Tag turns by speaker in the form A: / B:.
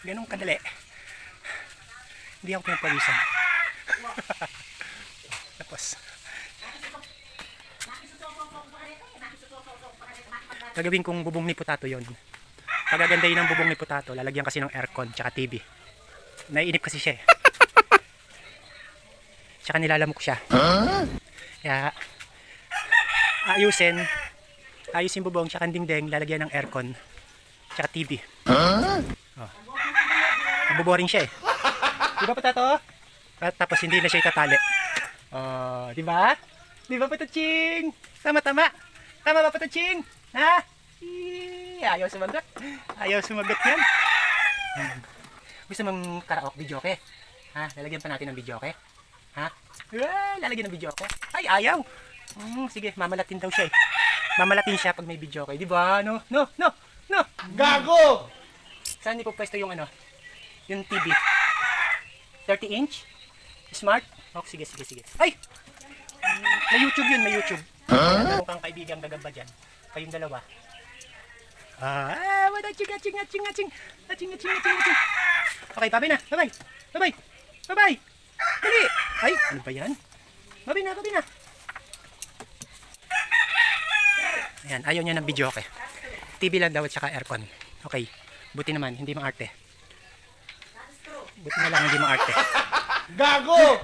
A: Ganun kadali. Hindi ako pinapawisan. Tapos, gagawin kong bubong ni Potato yon. Pagagandahin ng bubong ni Potato, lalagyan kasi ng aircon tsaka TV. Naiinip kasi siya eh. Tsaka nilalamok siya. Kaya, ayusin bubong tsaka dingding, lalagyan ng aircon tsaka TV. Oh. Naboboring siya eh. Di ba, Potato? At tapos hindi na siya itatali. Oh, di ba? Di ba, Potaching? Tama. Tama ba, Potaching? Ha? Ayaw sumagot. Ayaw sumagot yan. Gusto mong karaoke videoke? Ha? Lalagyan pa natin ng videoke? Ha? Lalagyan ng videoke? Ay, ayaw. Sige, mamalatin daw siya eh. Mamalatin siya pag may videoke. Di ba? No.
B: Gago!
A: Saan niyo po pwesto yung ano? Yung TV? 30-inch? Smart? Oh, sige. Ay! May YouTube yun, may YouTube. Meron kang kaibigang gagamba dyan. Kayong dalawa. Aching. Okay, pabi na. Bye-bye. Dali! Ay, ano ba yan? Babi na. Ayan, ayaw niya ng video, okay. TV lang daw at saka aircon. Okay, buti naman, hindi maarte. Buti na lang, hindi maarte.
B: Gago!